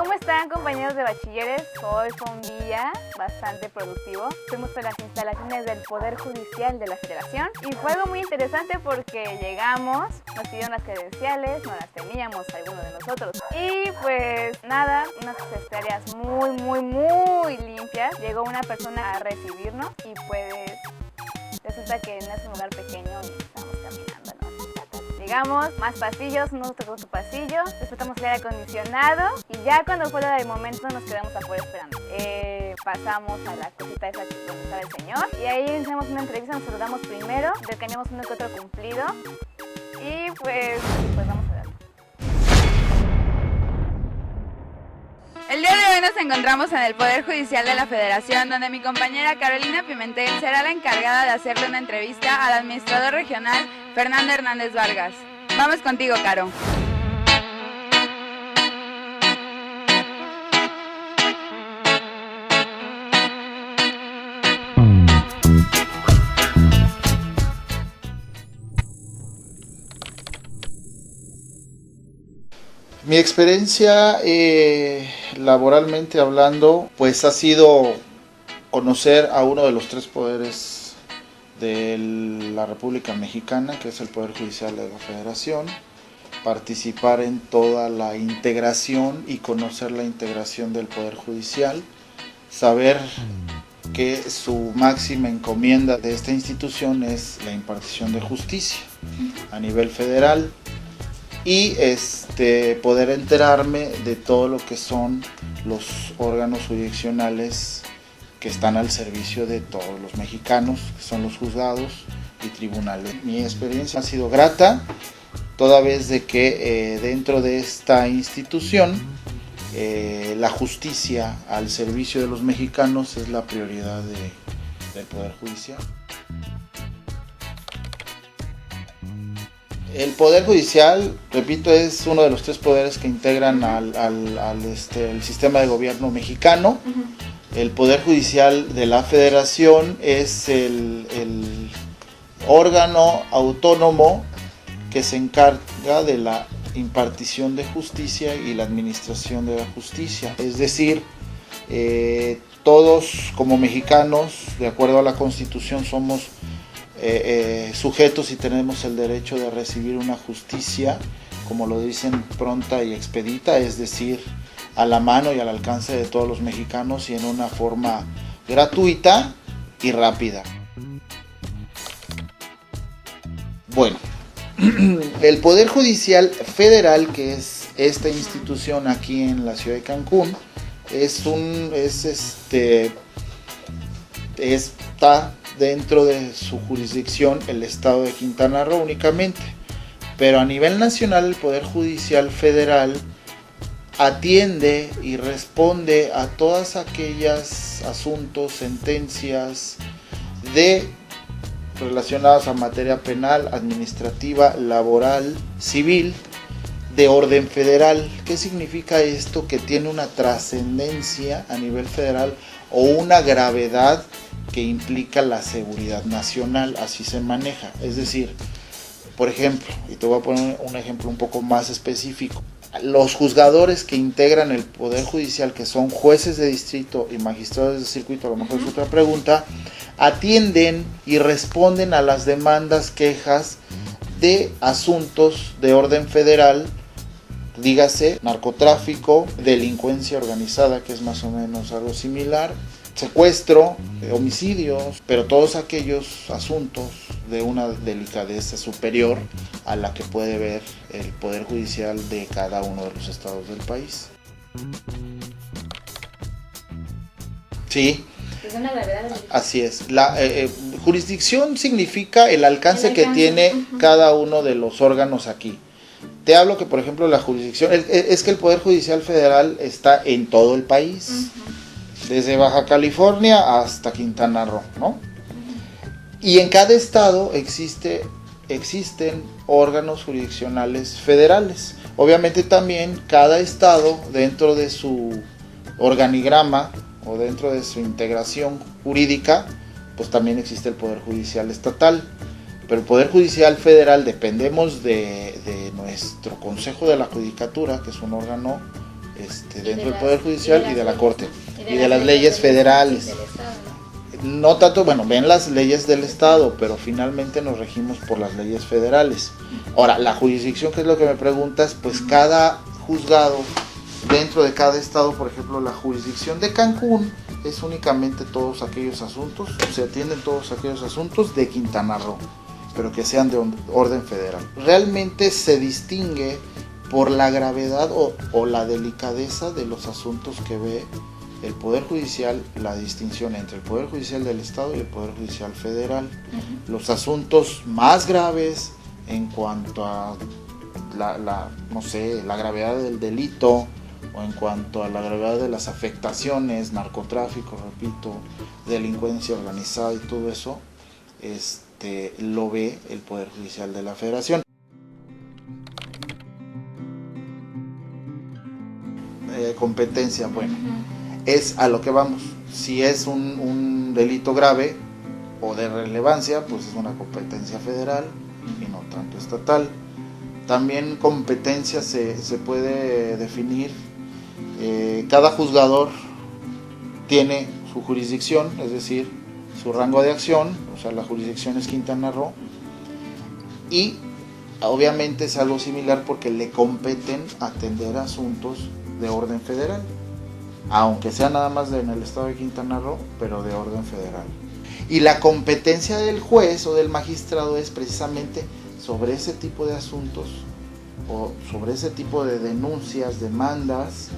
¿Cómo están, compañeros de bachilleres? Hoy fue un día bastante productivo. Fuimos a las instalaciones del Poder Judicial de la Federación y fue algo muy interesante porque llegamos, nos pidieron las credenciales, no las teníamos algunos de nosotros. Y pues nada, unas áreas muy limpias. Llegó una persona a recibirnos y pues resulta que no es un lugar pequeño y estamos caminando, ¿no? Llegamos, más pasillos, nos tocó su pasillo, respetamos el aire acondicionado y ya cuando fue el momento nos quedamos afuera esperando. Pasamos a la cosita esa que donde estaba el señor y ahí hicimos una entrevista, nos saludamos primero, teníamos uno que otro cumplido y pues vamos a ver. El día de hoy nos encontramos en el Poder Judicial de la Federación, donde mi compañera Carolina Pimentel será la encargada de hacerle una entrevista al administrador regional Fernando Hernández Vargas. Vamos contigo, Caro. Mi experiencia laboralmente hablando, pues ha sido conocer a uno de los tres poderes de la República Mexicana, que es el Poder Judicial de la Federación, participar en toda la integración y conocer la integración del Poder Judicial, saber que su máxima encomienda de esta institución es la impartición de justicia a nivel federal, y poder enterarme de todo lo que son los órganos jurisdiccionales que están al servicio de todos los mexicanos, que son los juzgados y tribunales. Mi experiencia ha sido grata, toda vez de que dentro de esta institución la justicia al servicio de los mexicanos es la prioridad del Poder Judicial. El Poder Judicial, repito, es uno de los tres poderes que integran el sistema de gobierno mexicano. El Poder Judicial de la Federación es el órgano autónomo que se encarga de la impartición de justicia y la administración de la justicia. Es decir, todos como mexicanos, de acuerdo a la Constitución, somos sujetos y tenemos el derecho de recibir una justicia, como lo dicen, pronta y expedita, es decir, a la mano y al alcance de todos los mexicanos y en una forma gratuita y rápida. Bueno, el Poder Judicial Federal, que es esta institución aquí en la ciudad de Cancún, está dentro de su jurisdicción el estado de Quintana Roo únicamente, pero a nivel nacional el Poder Judicial Federal atiende y responde a todas aquellas asuntos, sentencias relacionadas a materia penal, administrativa, laboral, civil, de orden federal. ¿Qué significa esto? Que tiene una trascendencia a nivel federal o una gravedad que implica la seguridad nacional, así se maneja. Es decir, por ejemplo, y te voy a poner un ejemplo un poco más específico, los juzgadores que integran el Poder Judicial, que son jueces de distrito y magistrados de circuito, a lo mejor es otra pregunta, atienden y responden a las demandas, quejas de asuntos de orden federal, dígase narcotráfico, delincuencia organizada, que es más o menos algo similar, secuestro, homicidios, pero todos aquellos asuntos de una delicadeza superior a la que puede ver el Poder Judicial de cada uno de los estados del país. Sí, así es. La jurisdicción significa el alcance que tiene cada uno de los órganos aquí. Te hablo que, por ejemplo, la jurisdicción, es que el Poder Judicial Federal está en todo el país, desde Baja California hasta Quintana Roo, ¿no? Y en cada estado existen órganos jurisdiccionales federales. Obviamente también cada estado, dentro de su organigrama o dentro de su integración jurídica, pues también existe el Poder Judicial estatal. Pero el Poder Judicial Federal dependemos de nuestro Consejo de la Judicatura, que es un órgano dentro del Poder Judicial y de la Corte, y de las leyes federales. Del Estado, No tanto, bueno, ven las leyes del Estado, pero finalmente nos regimos por las leyes federales. Ahora, la jurisdicción, que es lo que me preguntas, pues cada juzgado dentro de cada estado, por ejemplo, la jurisdicción de Cancún es únicamente todos aquellos asuntos, se atienden todos aquellos asuntos de Quintana Roo, pero que sean de orden federal. Realmente se distingue por la gravedad o la delicadeza de los asuntos que ve el Poder Judicial, la distinción entre el Poder Judicial del Estado y el Poder Judicial Federal. Los asuntos más graves en cuanto a la gravedad del delito, o en cuanto a la gravedad de las afectaciones, narcotráfico, repito, delincuencia organizada y todo eso, lo ve el Poder Judicial de la Federación. Competencia, bueno, es a lo que vamos. Si es un delito grave o de relevancia, pues es una competencia federal y no tanto estatal. También competencia se puede definir. Cada juzgador tiene su jurisdicción, es decir, su rango de acción, o sea, la jurisdicción es Quintana Roo, y obviamente es algo similar porque le competen atender asuntos de orden federal, aunque sea nada más en el estado de Quintana Roo, pero de orden federal. Y la competencia del juez o del magistrado es precisamente sobre ese tipo de asuntos o sobre ese tipo de denuncias, demandas,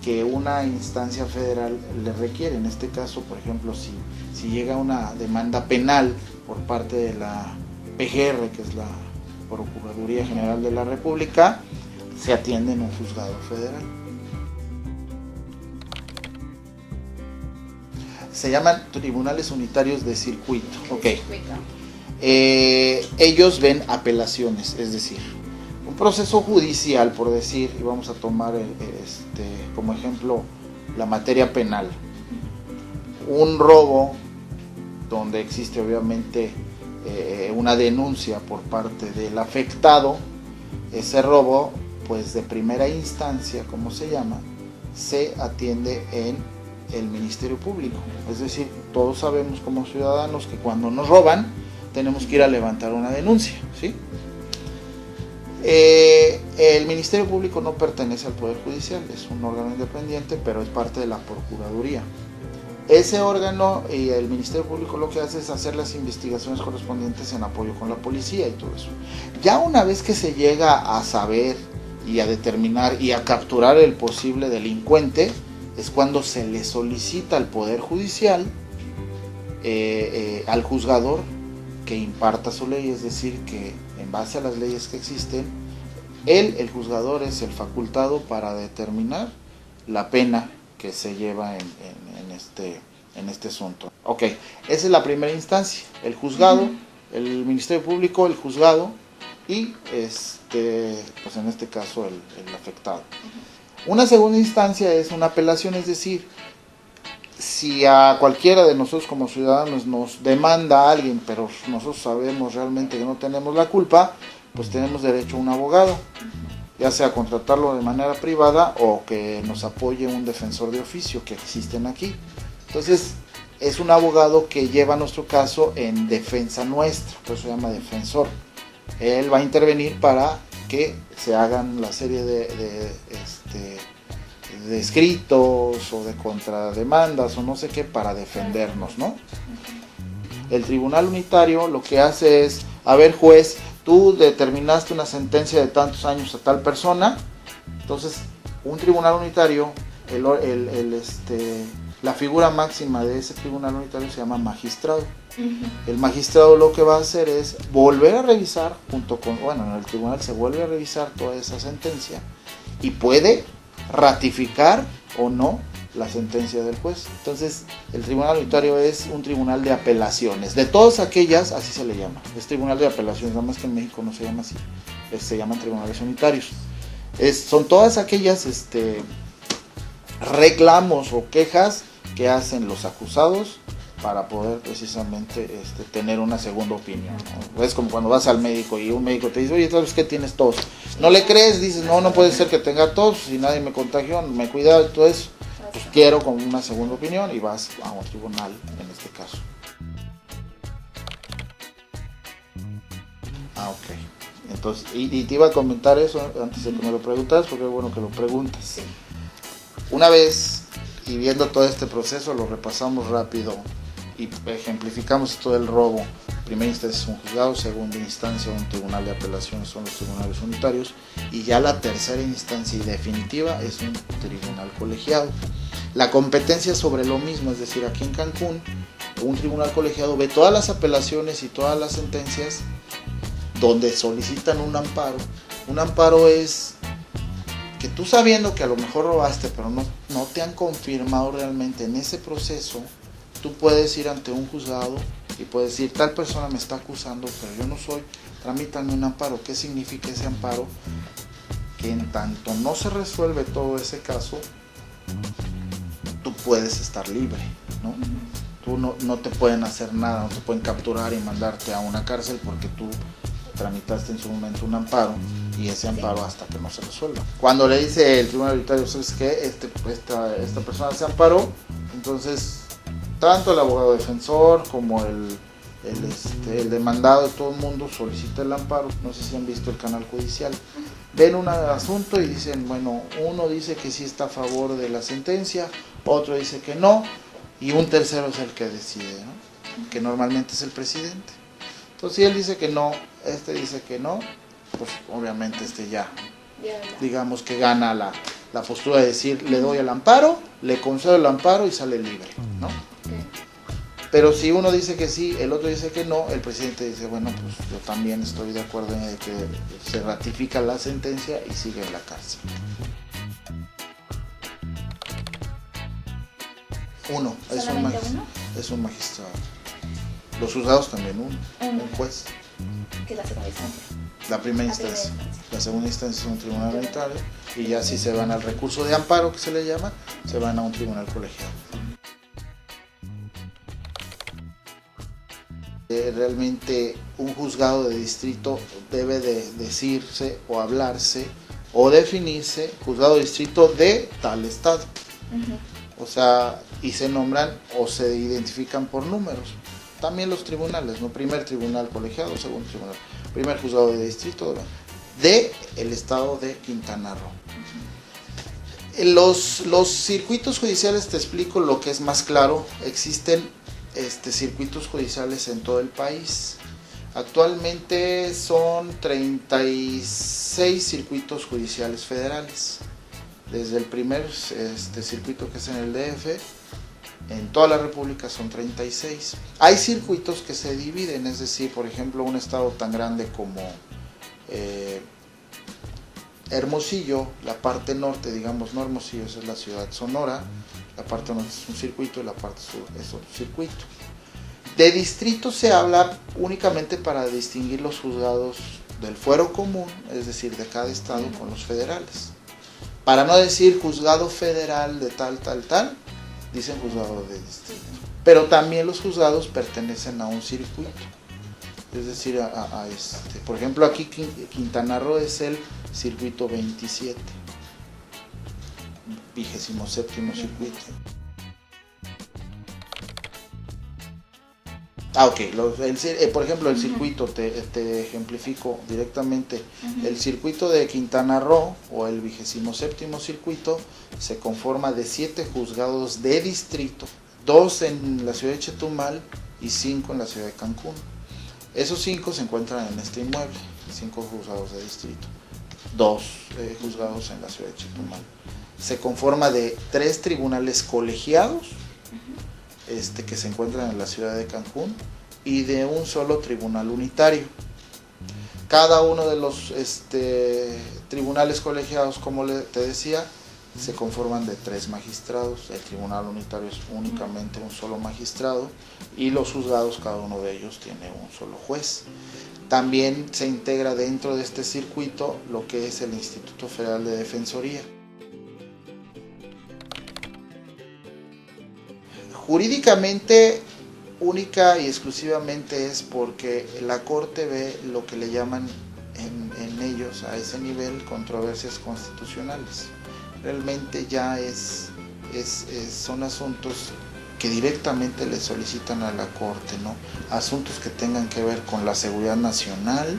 que una instancia federal le requiere. En este caso, por ejemplo, si llega una demanda penal por parte de la PGR, que es la Procuraduría General de la República, se atiende en un juzgado federal. Se llaman tribunales unitarios de circuito. Okay. Ellos ven apelaciones, es decir, un proceso judicial, por decir, y vamos a tomar como ejemplo la materia penal. Un robo donde existe obviamente una denuncia por parte del afectado. Ese robo, pues de primera instancia, como se llama, se atiende en el Ministerio Público. Es decir, todos sabemos como ciudadanos que cuando nos roban tenemos que ir a levantar una denuncia, ¿sí? El Ministerio Público no pertenece al Poder Judicial, es un órgano independiente, pero es parte de la Procuraduría. Ese órgano y el Ministerio Público lo que hace es hacer las investigaciones correspondientes en apoyo con la policía y todo eso. Ya una vez que se llega a saber y a determinar y a capturar el posible delincuente, es cuando se le solicita al Poder Judicial, al juzgador, que imparta su ley, es decir, que en base a las leyes que existen, el juzgador es el facultado para determinar la pena que se lleva en este asunto. Ok, esa es la primera instancia, el juzgado, el Ministerio Público, el juzgado y pues en este caso el afectado. Una segunda instancia es una apelación, es decir, si a cualquiera de nosotros como ciudadanos nos demanda a alguien, pero nosotros sabemos realmente que no tenemos la culpa, pues tenemos derecho a un abogado, ya sea contratarlo de manera privada o que nos apoye un defensor de oficio, que existen aquí. Entonces es un abogado que lleva nuestro caso en defensa nuestra, por eso se llama defensor. Él va a intervenir para que se hagan la serie de escritos o de contrademandas o no sé qué para defendernos, ¿no? El tribunal unitario lo que hace es, a ver, juez, tú determinaste una sentencia de tantos años a tal persona. Entonces un tribunal unitario, la figura máxima de ese tribunal unitario se llama magistrado. El magistrado lo que va a hacer es volver a revisar en el tribunal se vuelve a revisar toda esa sentencia y puede ratificar o no la sentencia del juez. Entonces el tribunal unitario es un tribunal de apelaciones, de todas aquellas, así se le llama, es tribunal de apelaciones, nada más que en México no se llama así, se llaman tribunales unitarios. Son todas aquellas reclamos o quejas que hacen los acusados para poder precisamente tener una segunda opinión, ¿no? Es como cuando vas al médico y un médico te dice, oye, ¿sabes qué? Tienes tos. No le crees, dices, no puede ser que tenga tos, si nadie me contagió, me cuida, entonces pues quiero con una segunda opinión y vas a un tribunal en este caso. Ok. Entonces, y te iba a comentar eso antes de que me lo preguntas, porque es bueno que lo preguntes. Una vez, y viendo todo este proceso, lo repasamos rápido y ejemplificamos todo el robo. Primera instancia es un juzgado, segunda instancia un tribunal de apelaciones, son los tribunales unitarios, y ya la tercera instancia y definitiva es un tribunal colegiado. La competencia es sobre lo mismo, es decir, aquí en Cancún, un tribunal colegiado ve todas las apelaciones y todas las sentencias donde solicitan un amparo. Un amparo es que tú, sabiendo que a lo mejor robaste, pero no te han confirmado realmente en ese proceso, tú puedes ir ante un juzgado y puedes decir, tal persona me está acusando, pero yo no soy, tramítame un amparo. ¿Qué significa ese amparo? Que en tanto no se resuelve todo ese caso, tú puedes estar libre, ¿no? Tú no te pueden hacer nada, no te pueden capturar y mandarte a una cárcel porque tú tramitaste en su momento un amparo, y ese amparo hasta que no se resuelva. Cuando le dice el tribunal unitario, ¿sabes qué? Esta persona se amparó, entonces tanto el abogado defensor como el demandado, todo el mundo solicita el amparo. No sé si han visto el canal judicial. Ven un asunto y dicen, bueno, uno dice que sí está a favor de la sentencia, otro dice que no, y un tercero es el que decide, ¿no? Que normalmente es el presidente. Entonces, si él dice que no, dice que no, pues obviamente ya, digamos que gana la postura de decir, le doy el amparo, le concedo el amparo y sale libre, ¿no? Pero si uno dice que sí, el otro dice que no, el presidente dice, bueno, pues yo también estoy de acuerdo en que se ratifica la sentencia y sigue en la cárcel. Uno, es un magistrado. Los juzgados también un juez. ¿Qué es la segunda instancia? La primera instancia. La segunda instancia es un tribunal unitario, y ya si se van al recurso de amparo, que se le llama, se van a un tribunal colegiado. Realmente un juzgado de distrito debe de decirse o hablarse o definirse juzgado de distrito de tal estado. O sea, y se nombran o se identifican por números. También los tribunales, ¿no? Primer tribunal colegiado, segundo tribunal, primer juzgado de distrito de el estado de Quintana Roo. Los circuitos judiciales, te explico lo que es más claro. Existen circuitos judiciales en todo el país. Actualmente son 36 circuitos judiciales federales. Desde el primer circuito, que es en el DF, en toda la República son 36. Hay circuitos que se dividen, es decir, por ejemplo, un estado tan grande como Hermosillo, la parte norte, digamos, no Hermosillo, esa es la ciudad Sonora, la parte norte es un circuito y la parte sur es otro circuito. De distrito se habla únicamente para distinguir los juzgados del fuero común, es decir, de cada estado, con los federales. Para no decir juzgado federal de tal, dicen juzgado de distrito. Pero también los juzgados pertenecen a un circuito. Es decir, por ejemplo, aquí Quintana Roo es el circuito 27, 27º circuito. Ok, por ejemplo, el circuito, te ejemplifico directamente. El circuito de Quintana Roo, o el 27º circuito, se conforma de 7 juzgados de distrito, 2 en la ciudad de Chetumal y 5 en la ciudad de Cancún. Esos 5 se encuentran en este inmueble, 5 juzgados de distrito, 2 juzgados en la ciudad de Chetumal. Se conforma de 3 tribunales colegiados, que se encuentran en la ciudad de Cancún, y de un solo tribunal unitario. Cada uno de los tribunales colegiados, como te decía, se conforman de 3 magistrados. El tribunal unitario es únicamente un solo magistrado, y los juzgados, cada uno de ellos tiene un solo juez. También se integra dentro de este circuito lo que es el Instituto Federal de Defensoría. Jurídicamente única y exclusivamente es porque la Corte ve lo que le llaman en ellos a ese nivel controversias constitucionales. Realmente ya son asuntos que directamente le solicitan a la Corte, ¿no? Asuntos que tengan que ver con la seguridad nacional,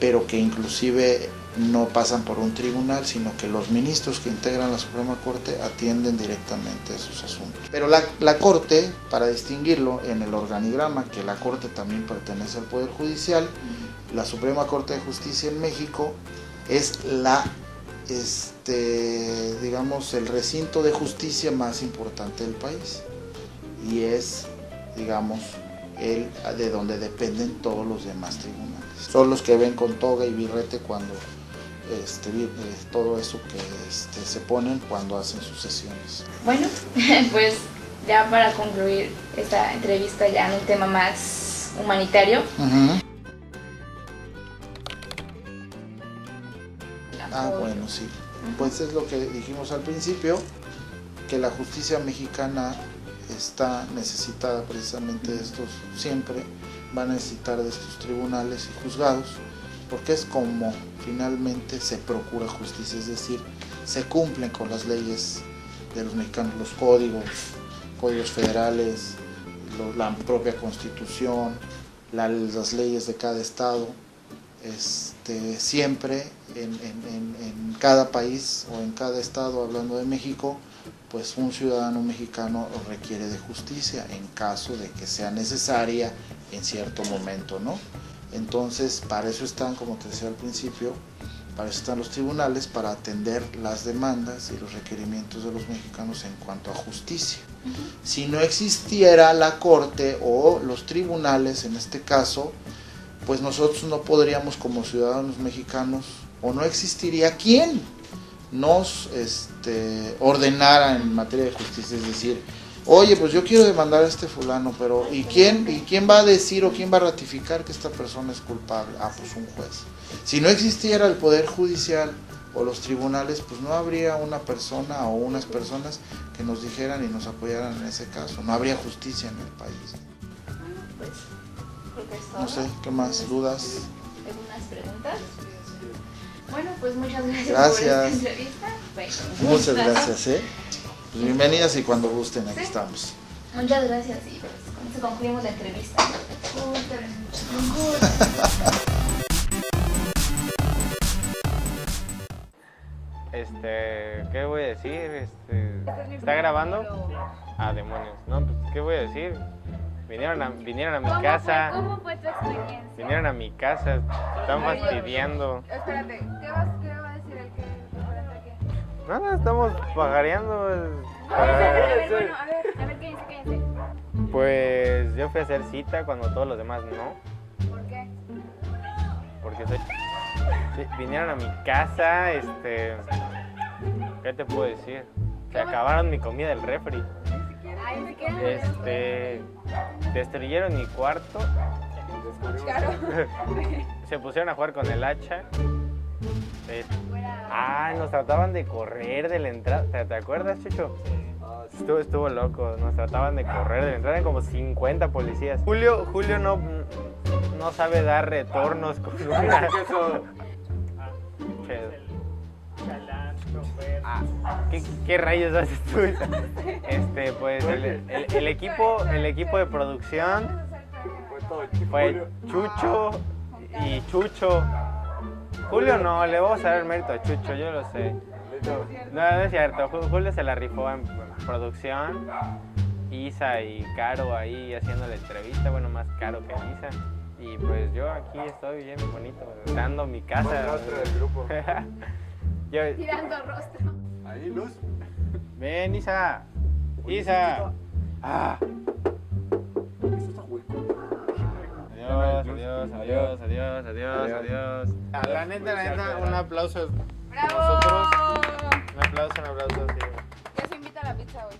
pero que inclusive no pasan por un tribunal, sino que los ministros que integran la Suprema Corte atienden directamente esos asuntos. Pero la Corte, para distinguirlo en el organigrama, que la Corte también pertenece al Poder Judicial, la Suprema Corte de Justicia en México es digamos, el recinto de justicia más importante del país y es, digamos, el de donde dependen todos los demás tribunales. Son los que ven con toga y birrete cuando todo eso que se ponen cuando hacen sus sesiones. Bueno, pues ya para concluir esta entrevista ya en un tema más humanitario. Bueno, sí. Pues es lo que dijimos al principio, que la justicia mexicana está necesitada precisamente de estos, siempre va a necesitar de estos tribunales y juzgados, porque es como finalmente se procura justicia, es decir, se cumplen con las leyes de los mexicanos, los códigos federales, la propia Constitución, las leyes de cada estado. Siempre en cada país o en cada estado, hablando de México, pues un ciudadano mexicano requiere de justicia en caso de que sea necesaria en cierto momento, ¿no? Entonces, para eso están, como te decía al principio, para eso están los tribunales, para atender las demandas y los requerimientos de los mexicanos en cuanto a justicia. Si no existiera la Corte o los tribunales, en este caso, pues nosotros no podríamos como ciudadanos mexicanos, o no existiría quien nos ordenara en materia de justicia, es decir, oye, pues yo quiero demandar a este fulano, pero ¿y quién va a decir o quién va a ratificar que esta persona es culpable? Pues un juez. Si no existiera el Poder Judicial o los tribunales, pues no habría una persona o unas personas que nos dijeran y nos apoyaran en ese caso, no habría justicia en el país. Pues creo que es todo. No sé, ¿qué más? ¿Dudas? ¿Algunas preguntas? Bueno, pues muchas gracias. Por esta entrevista. Bueno, muchas gracias, Pues bienvenidas y cuando gusten, aquí estamos. Muchas gracias y pues con eso concluimos la entrevista. ¿Qué voy a decir? ¿Está grabando? Demonios. No, pues, ¿qué voy a decir? Vinieron a mi casa. ¿Cómo fue tu experiencia? Vinieron a mi casa, están fastidiando. Espérate, ¿qué va a decir el que referente a qué? Nada, estamos pajareando. Bueno, a ver, ¿qué dice? Pues yo fui a hacer cita cuando todos los demás no. ¿Por qué? Porque vinieron a mi casa, ¿qué te puedo decir? Se acabaron mi comida del refri. Destruyeron mi cuarto. Se pusieron a jugar con el hacha. Nos trataban de correr de la entrada. ¿Te acuerdas, Chucho? Estuvo loco. Nos trataban de correr de la entrada. Eran como 50 policías. Julio no sabe dar retornos con una... ¿Qué rayos haces tú? Pues el equipo de producción fue Chucho y Chucho. Julio no, le vamos a dar el mérito a Chucho, yo lo sé. No es cierto, Julio se la rifó en producción. Isa y Caro ahí haciendo la entrevista, bueno, más Caro que Isa. Y pues yo aquí estoy bien bonito, dando mi casa. Buen rostro del grupo. Tirando rostro. Ahí, Luz. Ven, Isa. Isa. Adiós. La neta, un aplauso. ¡Bravo! Nosotros. Un aplauso, sí. Ya se invita a la pizza hoy.